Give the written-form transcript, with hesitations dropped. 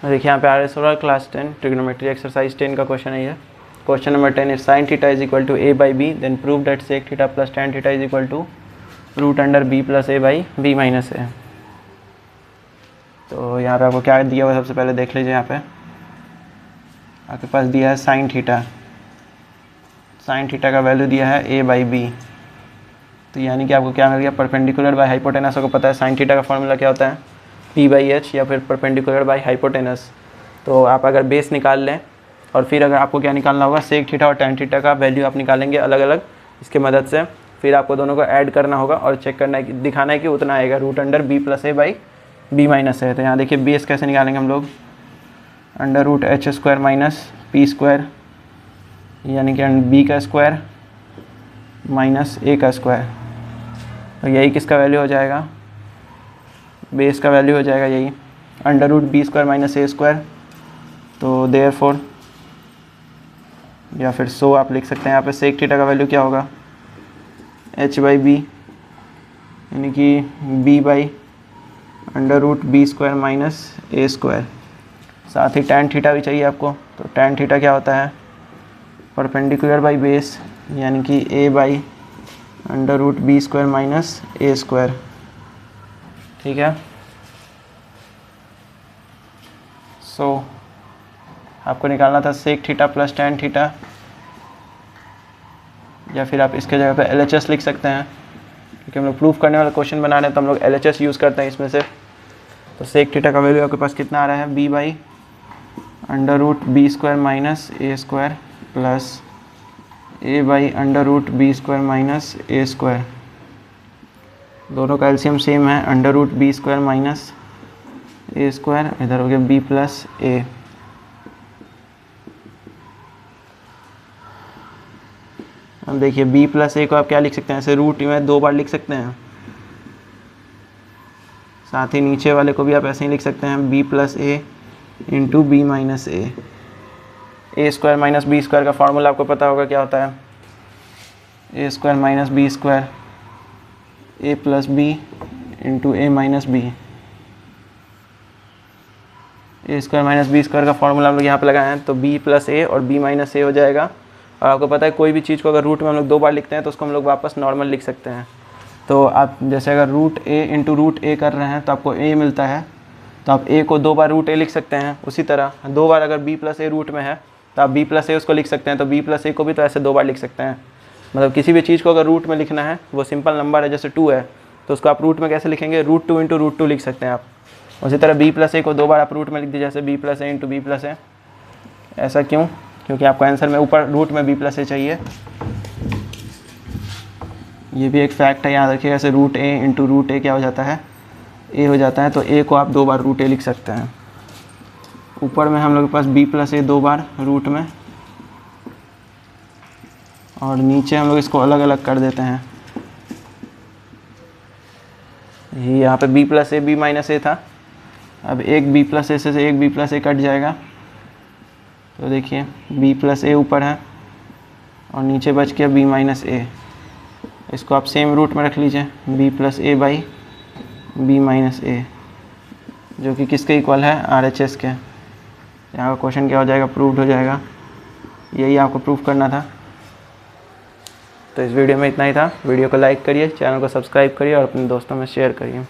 देखिए यहाँ पे RS हो रहा है क्लास 10 ट्रिग्नोमेट्री एक्सरसाइज 10 का क्वेश्चन है ये। Question number 10 is sine theta is equal to a by B, then prove that sec theta plus tan theta is equal to root under b plus a by b minus a। तो यहाँ पे आपको क्या दिया हुआ सबसे पहले देख लीजिए। यहाँ पे आपके पास दिया है साइन थीटा, साइन थीटा का वैल्यू दिया है a बाई बी। तो यानी कि आपको क्या मिल गया, परपेंडिकुलर बाई हाइपोटेनस। आपको पता है साइन थीटा का फॉर्मूला क्या होता है, p बाई एच या फिर परपेंडिकुलर बाई हाइपोटेनस। तो आप अगर बेस निकाल लें और फिर अगर आपको क्या निकालना होगा, सेक थीटा और tan थीटा का वैल्यू आप निकालेंगे अलग अलग इसके मदद से। फिर आपको दोनों को ऐड करना होगा और चेक करना है कि दिखाना है कि उतना आएगा root under b plus a by b minus a। तो यहाँ देखिए बेस कैसे निकालेंगे हम लोग, under root H square minus P square, यानी कि b का स्क्वायर माइनस a का स्क्वायर। तो यही किसका वैल्यू हो जाएगा, बेस का वैल्यू हो जाएगा यही under root B square minus a square. तो देयरफॉर या फिर सो आप लिख सकते हैं। यहाँ पे सेक थीटा का वैल्यू क्या होगा, h बाई बी, यानी कि b by under root B square minus a square. साथ ही tan थीटा भी चाहिए आपको। तो tan थीटा क्या होता है, परपेंडिकुलर बाई बेस, यानी कि a by under root B square minus a square. ठीक है। सो आपको निकालना था sec theta plus tan theta, या फिर आप इसके जगह पे LHS लिख सकते हैं, क्योंकि हम लोग प्रूफ करने वाला क्वेश्चन बना रहे हैं तो हम लोग LHS यूज़ करते हैं इसमें से। तो सेक थीटा का वैल्यू आपके पास कितना आ रहा है, b by under root B square minus a square plus a by under root B square minus a square. दोनों का एलसीएम सेम है, under root B square minus a square, इधर हो गया b प्लस a। अब देखिए b plus a को आप क्या लिख सकते हैं, ऐसे रूट में 2 बार लिख सकते हैं। साथ ही नीचे वाले को भी आप ऐसे ही लिख सकते हैं, b plus a into B minus a square minus B square का फॉर्मूला आपको पता होगा क्या होता है, a square minus B square a plus B into a minus B. a square minus B square का फॉर्मूला हम लोग यहाँ पे लगाए हैं, तो b प्लस a और b माइनस a हो जाएगा। और आपको पता है कोई भी चीज़ को अगर रूट में हम लोग 2 बार लिखते हैं तो उसको हम लोग वापस नॉर्मल लिख सकते हैं। तो आप जैसे अगर root a into root a कर रहे हैं तो आपको a मिलता है, तो आप a को 2 बार रूट a लिख सकते हैं। उसी तरह 2 बार अगर b प्लस a रूट में है तो आप b प्लस a उसको लिख सकते हैं, तो b प्लस a को भी तो ऐसे 2 बार लिख सकते हैं। मतलब किसी भी चीज़ को अगर रूट में लिखना है, वो सिंपल नंबर है जैसे 2 है तो उसको आप रूट में कैसे लिखेंगे, रूट 2 इंटू रूट 2 लिख सकते हैं आप। उसी तरह b प्लस a को 2 बार आप रूट में लिख दीजिए, जैसे b plus a into B plus a। ऐसा क्यों, क्योंकि आपको आंसर में ऊपर रूट में b प्लस a चाहिए। ये भी एक फैक्ट है, याद रखिएगा। ऐसे root a into root a क्या हो जाता है, a हो जाता है। तो a को आप 2 बार रूट a लिख सकते हैं। ऊपर में हम लोग के पास b प्लस a 2 बार रूट में, और नीचे हम लोग इसको अलग अलग कर देते हैं। ये यहाँ पे b plus a b minus a था, अब एक b प्लस a से एक b प्लस a कट जाएगा। तो देखिए b प्लस a ऊपर है और नीचे बच गया b माइनस a। इसको आप सेम रूट में रख लीजिए, b plus a by b minus a, जो कि किसके इक्वल है, RHS के। यहाँ का क्वेश्चन क्या हो जाएगा, प्रूव्ड हो जाएगा। यही आपको प्रूफ करना था। तो इस वीडियो में इतना ही था। वीडियो को लाइक करिए, चैनल को सब्सक्राइब करिए और अपने दोस्तों में शेयर करिए।